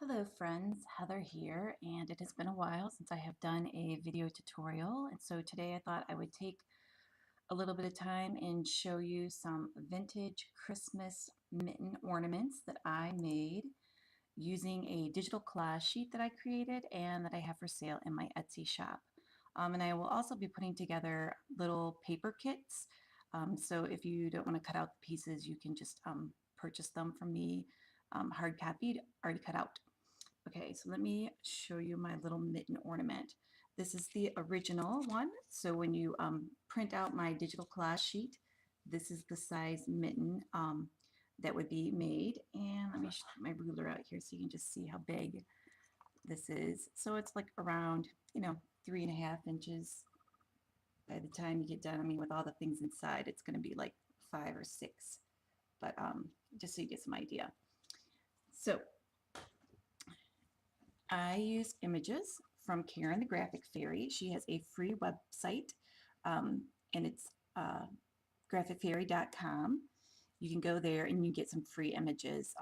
Hello friends, Heather here, and it has been a while since I have done a video tutorial, and so today I thought I would take a little bit of time and show you some vintage Christmas mitten ornaments that I made using a digital collage sheet that I created and that I have for sale in my Etsy shop. And I will also be putting together little paper kits, so if you don't want to cut out the pieces, you can just purchase them from me hard copied, already cut out. Okay, so let me show you my little mitten ornament. This is the original one. So when you print out my digital collage sheet, this is the size mitten that would be made. And let me put my ruler out here so you can just see how big this is. So it's like around, 3.5 inches by the time you get done. I mean, with all the things inside, it's going to be like 5 or 6. But just so you get some idea. So I used images from Karen the Graphic Fairy. She has a free website, and it's graphicfairy.com. You can go there and you get some free images.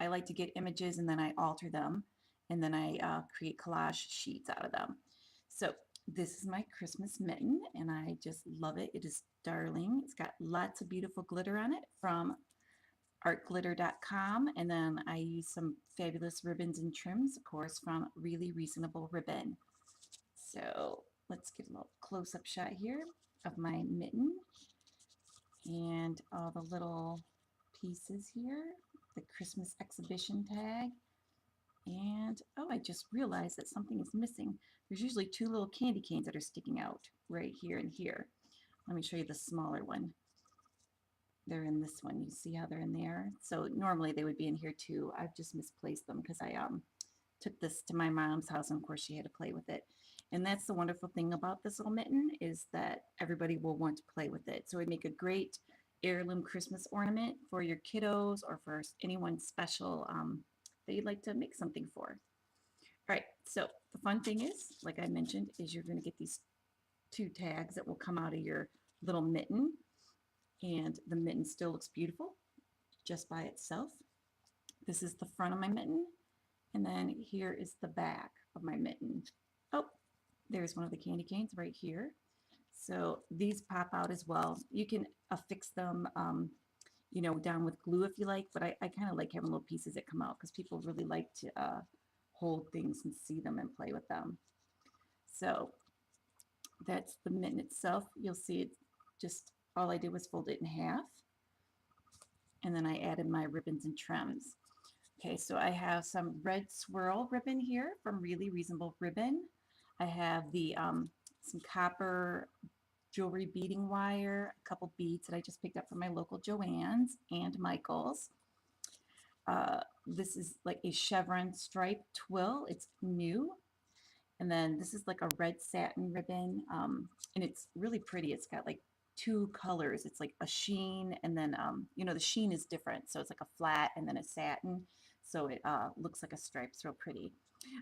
I like to get images and then I alter them, and then I create collage sheets out of them. So this is my Christmas mitten, and I just love it. It is darling. It's got lots of beautiful glitter on it from artglitter.com, and then I use some fabulous ribbons and trims, of course, from Really Reasonable Ribbon. So let's get a little close-up shot here of my mitten and all the little pieces here, the Christmas exhibition tag. And oh, I just realized that something is missing. There's usually two little candy canes that are sticking out right here and here. Let me show you the smaller one. They're in this one. You see how they're in there? So normally they would be in here too. I've just misplaced them because I took this to my mom's house, and of course she had to play with it. And that's the wonderful thing about this little mitten, is that everybody will want to play with it. So it'd make a great heirloom Christmas ornament for your kiddos or for anyone special that you'd like to make something for. All right, so the fun thing is, like I mentioned, is you're going to get these two tags that will come out of your little mitten, and the mitten still looks beautiful just by itself. This is the front of my mitten, and then here is the back of my mitten. Oh, there's one of the candy canes right here. So these pop out as well. You can affix them, down with glue if you like, but I kind of like having little pieces that come out because people really like to hold things and see them and play with them. So that's the mitten itself. You'll see it just, all I did was fold it in half, and then I added my ribbons and trims. Okay, so I have some red swirl ribbon here from Really Reasonable Ribbon. I have the some copper jewelry beading wire, a couple beads that I just picked up from my local Joann's and Michael's. This is like a chevron stripe twill. It's new. And then this is like a red satin ribbon, and it's really pretty. It's got like two colors. It's like a sheen, and then the sheen is different. So it's like a flat and then a satin. So it looks like a stripe. It's real pretty.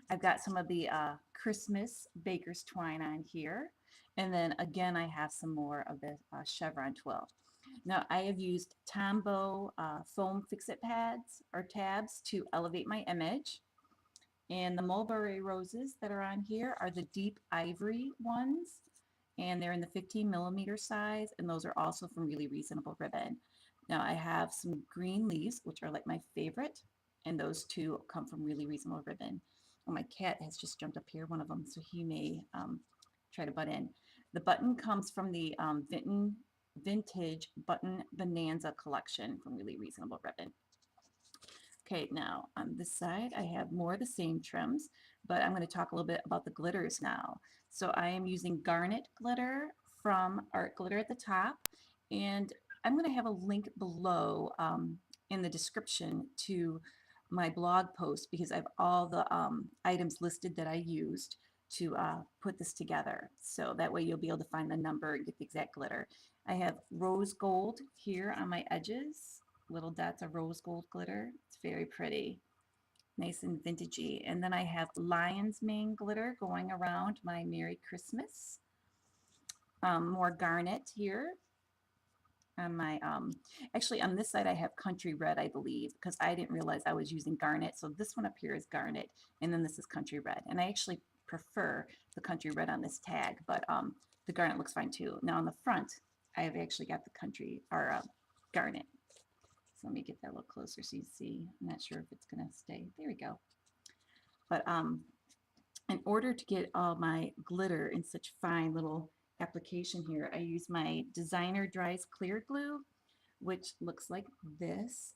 I've got some of the Christmas baker's twine on here. And then again, I have some more of the chevron twill. Now I have used Tombow foam fix-it pads or tabs to elevate my image. And the mulberry roses that are on here are the deep ivory ones, and they're in the 15mm size, and those are also from Really Reasonable Ribbon. Now I have some green leaves, which are like my favorite, and those two come from Really Reasonable Ribbon. Oh, my cat has just jumped up here, one of them, so he may try to butt in. The button comes from the Vintage Button Bonanza collection from Really Reasonable Ribbon. Okay, now on this side I have more of the same trims, but I'm going to talk a little bit about the glitters now. So I am using garnet glitter from Art Glitter at the top, and I'm going to have a link below in the description to my blog post, because I have all the items listed that I used to put this together. So that way you'll be able to find the number and get the exact glitter. I have rose gold here on my edges, little dots of rose gold glitter. It's very pretty, nice and vintagey. And then I have lion's mane glitter going around my Merry Christmas. More garnet here. on my, actually on this side I have country red, I believe, because I didn't realize I was using garnet. So this one up here is garnet, and then this is country red. And I actually prefer the country red on this tag, but the garnet looks fine too. Now on the front, I have actually got the country, or garnet. So let me get that a little closer so you see. I'm not sure if it's going to stay. There we go. But in order to get all my glitter in such fine little application here, I use my Designer Dries Clear Glue, which looks like this.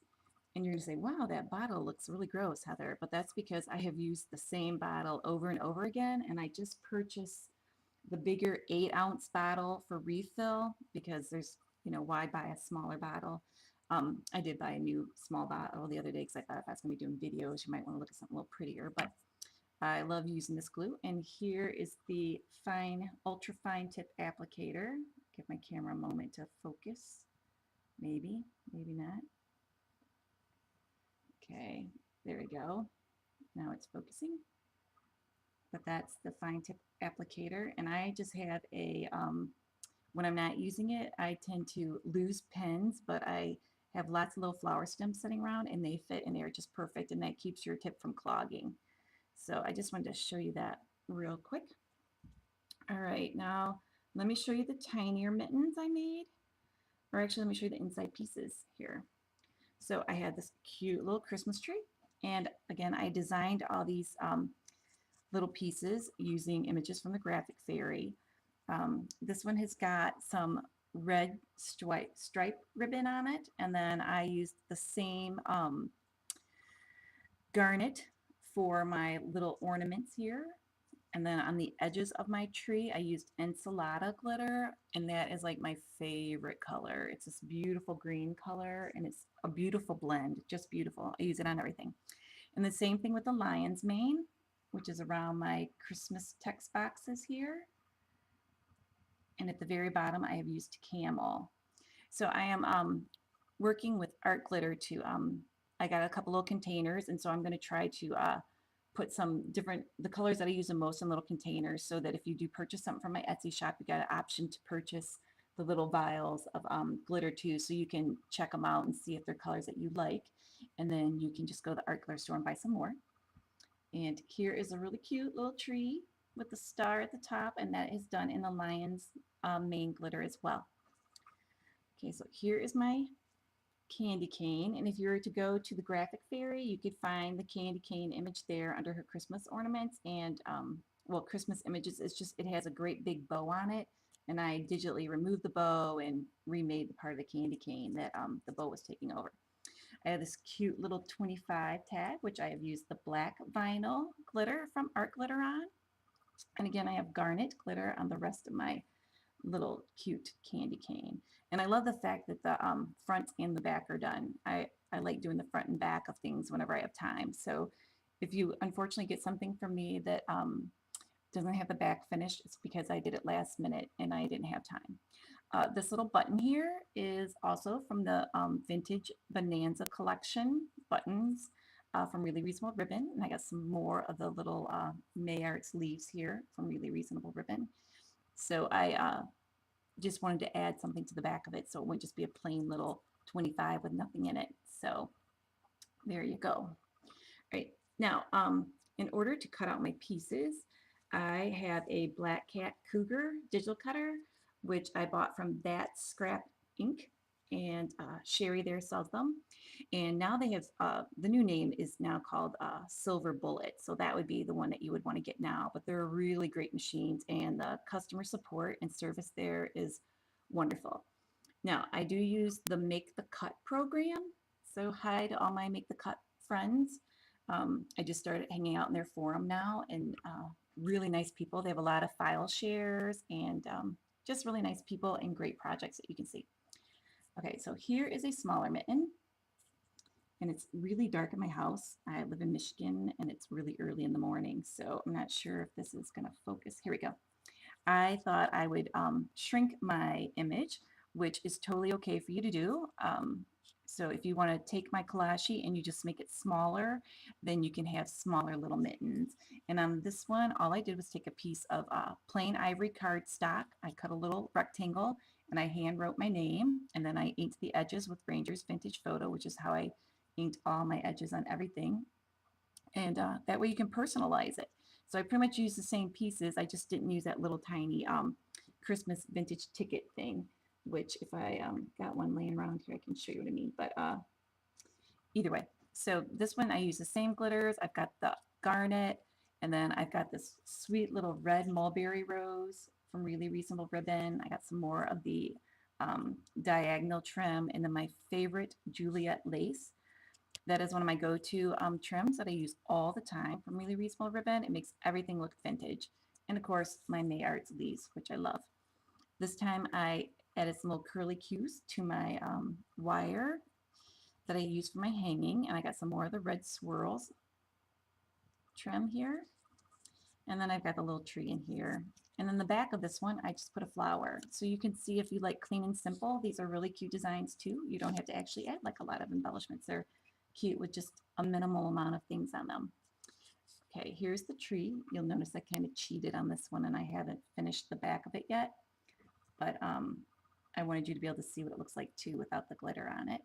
And you're going to say, wow, that bottle looks really gross, Heather. But that's because I have used the same bottle over and over again. And I just purchased the bigger 8-ounce bottle for refill because there's, why buy a smaller bottle? I did buy a new small bottle the other day because I thought if I was going to be doing videos, you might want to look at something a little prettier. But I love using this glue. And here is the fine, ultra fine tip applicator. Give my camera a moment to focus. Maybe, maybe not. Okay, there we go. Now it's focusing. But that's the fine tip applicator. And I just have a, when I'm not using it, I tend to lose pens, but I have lots of little flower stems sitting around and they fit in there just perfect, and that keeps your tip from clogging. So I just wanted to show you that real quick. All right, now let me show you the tinier mittens I made. Or actually, let me show you the inside pieces here. So I had this cute little Christmas tree. And again, I designed all these little pieces using images from the Graphic Fairy. This one has got some red stripe ribbon on it. And then I used the same garnet for my little ornaments here. And then on the edges of my tree, I used ensilada glitter, and that is like my favorite color. It's this beautiful green color, and it's a beautiful blend, just beautiful. I use it on everything. And the same thing with the lion's mane, which is around my Christmas text boxes here. And at the very bottom, I have used camel. So I am working with art glitter to, I got a couple little containers, and so I'm going to try to put some different, the colors that I use the most in little containers, so that if you do purchase something from my Etsy shop, you got an option to purchase the little vials of glitter too, so you can check them out and see if they're colors that you like, and then you can just go to the art glitter store and buy some more. And here is a really cute little tree with the star at the top, and that is done in the lion's mane glitter as well. Okay, so here is my candy cane, and if you were to go to the Graphic Fairy, you could find the candy cane image there under her Christmas ornaments. And well, Christmas images, it's just, it has a great big bow on it, and I digitally removed the bow and remade the part of the candy cane that the bow was taking over. I have this cute little 25 tag, which I have used the black vinyl glitter from Art Glitter on, and again I have garnet glitter on the rest of my little cute candy cane. And I love the fact that the front and the back are done. I like doing the front and back of things whenever I have time. So if you unfortunately get something from me that doesn't have the back finished, it's because I did it last minute and I didn't have time. This little button here is also from the Vintage Bonanza collection buttons from Really Reasonable Ribbon. And I got some more of the little May Arts leaves here from Really Reasonable Ribbon. So I just wanted to add something to the back of it, so it wouldn't just be a plain little 25 with nothing in it. So there you go. All right, now in order to cut out my pieces, I have a Black Cat Cougar digital cutter, which I bought from That Scrap Ink, and Sherry there sells them. And now they have, the new name is now called Silver Bullet. So that would be the one that you would want to get now. But they're really great machines, and the customer support and service there is wonderful. Now, I do use the Make the Cut program. So hi to all my Make the Cut friends. I just started hanging out in their forum now, and really nice people. They have a lot of file shares and just really nice people and great projects that you can see. Okay, so here is a smaller mitten, and it's really dark in my house. I live in Michigan, and it's really early in the morning, so I'm not sure if this is going to focus. Here we go. I thought I would shrink my image, which is totally okay for you to do. So if you want to take my collage sheet and you just make it smaller, then you can have smaller little mittens. And on this one, all I did was take a piece of plain ivory cardstock. I cut a little rectangle, and I hand wrote my name, and then I inked the edges with Ranger's Vintage Photo, which is how I inked all my edges on everything. And that way you can personalize it. So I pretty much used the same pieces. I just didn't use that little tiny Christmas vintage ticket thing, which if I got one laying around here, I can show you what I mean. But either way, so this one I use the same glitters. I've got the garnet, and then I've got this sweet little red mulberry rose from Really Reasonable Ribbon. I got some more of the diagonal trim, and then my favorite Juliet lace. That is one of my go-to trims that I use all the time from Really Reasonable Ribbon. It makes everything look vintage. And of course, my May Arts leaves, which I love. This time I added some little curly cues to my wire that I use for my hanging, and I got some more of the red swirls trim here. And then I've got the little tree in here. And then the back of this one, I just put a flower. So you can see if you like clean and simple, these are really cute designs too. You don't have to actually add like a lot of embellishments. They're cute with just a minimal amount of things on them. Okay, here's the tree. You'll notice I kind of cheated on this one and I haven't finished the back of it yet. But I wanted you to be able to see what it looks like too without the glitter on it.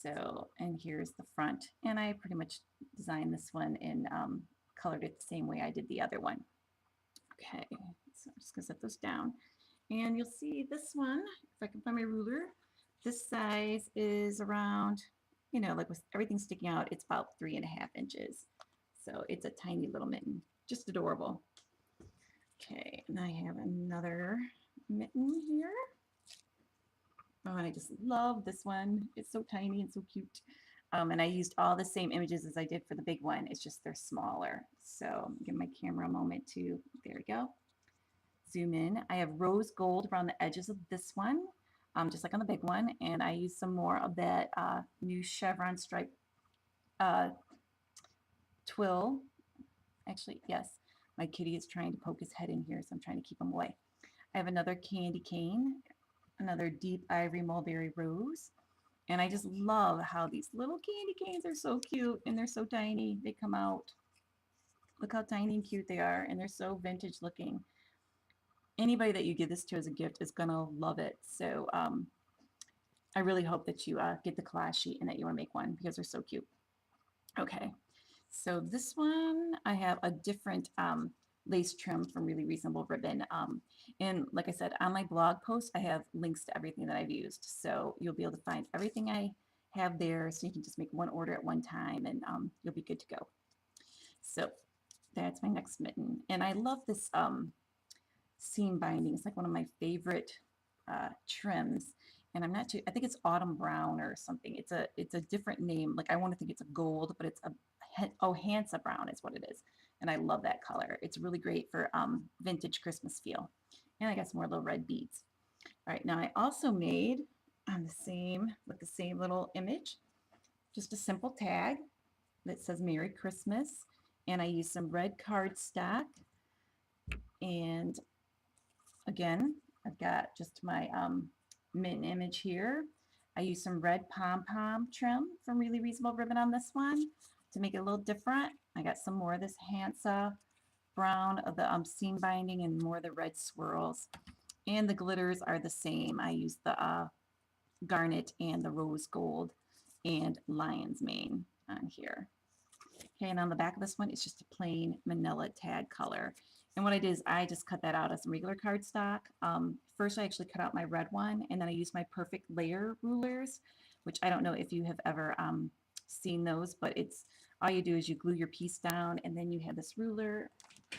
So, and here's the front. And I pretty much designed this one and colored it the same way I did the other one. Okay, so I'm just gonna set those down. And you'll see this one, if I can find my ruler, this size is around, you know, like with everything sticking out, it's about 3.5 inches. So it's a tiny little mitten, just adorable. Okay, and I have another mitten here. Oh, and I just love this one. It's so tiny and so cute. And I used all the same images as I did for the big one. It's just they're smaller. So give my camera a moment to, there we go. Zoom in. I have rose gold around the edges of this one, just like on the big one. And I use some more of that new chevron stripe twill. Actually, yes, my kitty is trying to poke his head in here, so I'm trying to keep him away. I have another candy cane, another deep ivory mulberry rose. And I just love how these little candy canes are so cute and they're so tiny. They come out. Look how tiny and cute they are, and they're so vintage looking. Anybody that you give this to as a gift is going to love it. So I really hope that you get the collage sheet and that you want to make one because they're so cute. Okay, so this one, I have a different lace trim from Really Reasonable Ribbon. And like I said, on my blog post, I have links to everything that I've used. So you'll be able to find everything I have there. So you can just make one order at one time and you'll be good to go. So that's my next mitten. And I love this seam binding. It's like one of my favorite trims. And I'm not too, I think it's autumn brown or something. It's a different name. Like I want to think it's a gold, but it's a, oh, Hansa brown is what it is. And I love that color. It's really great for vintage Christmas feel. And I got some more little red beads. All right, now I also made on with the same little image, just a simple tag that says Merry Christmas. And I used some red cardstock. And again, I've got just my mitten image here. I used some red pom-pom trim from Really Reasonable Ribbon on this one to make it a little different. I got some more of this Hansa brown of the seam binding and more of the red swirls. And the glitters are the same. I used the garnet and the rose gold and lion's mane on here. Okay, and on the back of this one, it's just a plain manila tag color. And what I did is I just cut that out of some regular cardstock. First, I actually cut out my red one, and then I used my perfect layer rulers, which I don't know if you have ever seen those, but it's all you do is you glue your piece down, and then you have this ruler,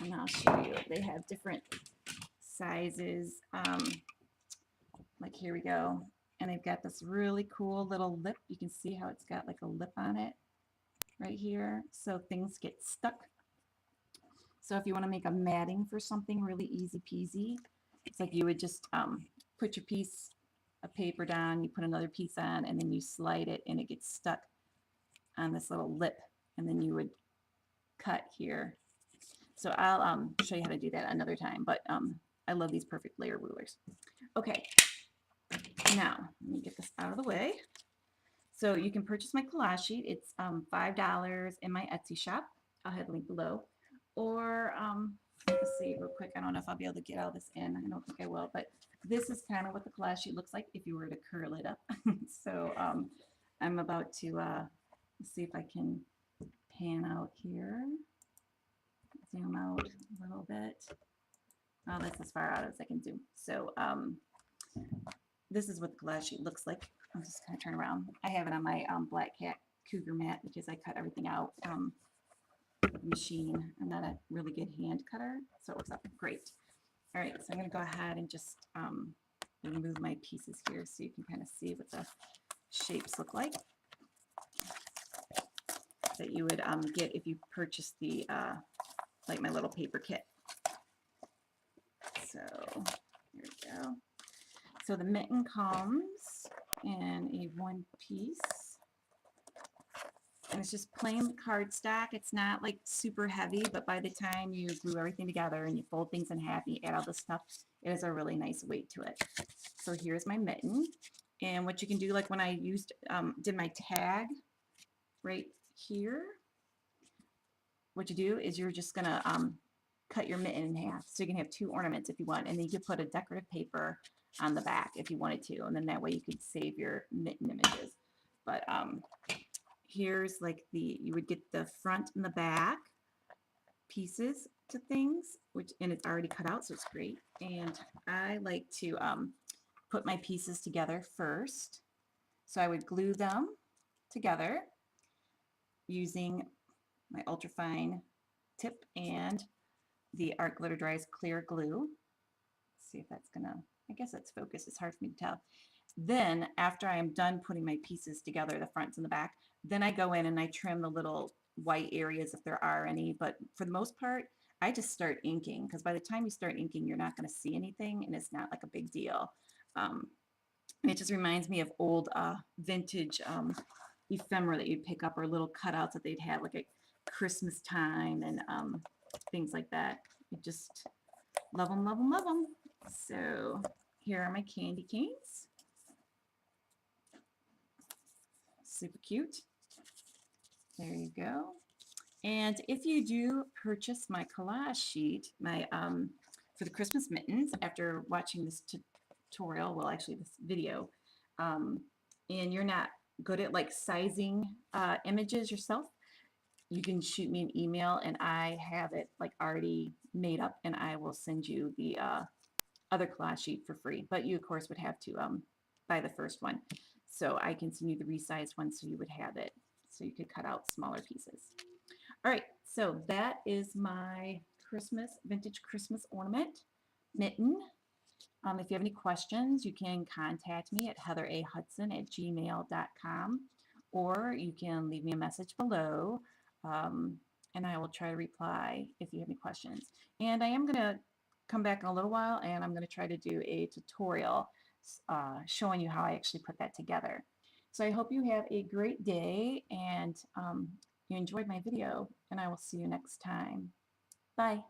and I'll show you. They have different sizes. Like here we go. And they've got this really cool little lip. You can see how it's got like a lip on it right here, so things get stuck. So if you want to make a matting for something really easy peasy, it's like you would just put your piece of paper down, you put another piece on, and then you slide it and it gets stuck on this little lip, and then you would cut here. So I'll show you how to do that another time, but I love these perfect layer rulers. Okay, now let me get this out of the way. So you can purchase my collage sheet. It's $5 in my Etsy shop. I'll have a link below. Or Let's see real quick. I don't know if I'll be able to get all this in. I don't think I will, but this is kind of what the collage sheet looks like if you were to curl it up. So I'm about to see if I can pan out here, zoom out a little bit. Oh, that's as far out as I can zoom. So this is what the collage sheet looks like. I'm just going to turn around. I have it on my Black Cat Cougar mat because I cut everything out with the machine. I'm not a really good hand cutter, so it works out great. All right, so I'm going to go ahead and just remove my pieces here so you can kind of see what the shapes look like that you would get if you purchase the like my little paper kit. So here we go. So the mitten comes in a one piece, and it's just plain cardstock. It's not like super heavy, but by the time you glue everything together and you fold things in half and you add all this stuff, it has a really nice weight to it. So here's my mitten, and what you can do, like when I used did my tag right here, what you do is you're just gonna cut your mitten in half, so you can have two ornaments if you want, and then you could put a decorative paper on the back if you wanted to, and then that way you could save your mitten images. But here's like you would get the front and the back pieces to things, and it's already cut out, so it's great. And I like to put my pieces together first, so I would glue them together using my ultrafine tip and the Art Glitter Dries clear glue. Let's see if that's gonna, I guess that's focused. It's hard for me to tell. Then after I am done putting my pieces together, the fronts and the back, then I go in and I trim the little white areas if there are any, but for the most part I just start inking, because by the time you start inking you're not going to see anything and it's not like a big deal. It just reminds me of old vintage ephemera that you'd pick up, or little cutouts that they'd have like at Christmas time and things like that. I just love them, love them, love them. So here are my candy canes. Super cute. There you go. And if you do purchase my collage sheet, my for the Christmas mittens, after watching this tutorial, well, actually this video, and you're not good at like sizing images yourself, you can shoot me an email and I have it like already made up, and I will send you the other collage sheet for free. But you of course would have to buy the first one, so I can send you the resized one so you would have it, so you could cut out smaller pieces. All right, so that is my vintage Christmas ornament mitten. If you have any questions, you can contact me at heatherahudson@gmail.com, or you can leave me a message below, and I will try to reply if you have any questions. And I am going to come back in a little while, and I'm going to try to do a tutorial showing you how I actually put that together. So I hope you have a great day, and you enjoyed my video, and I will see you next time. Bye.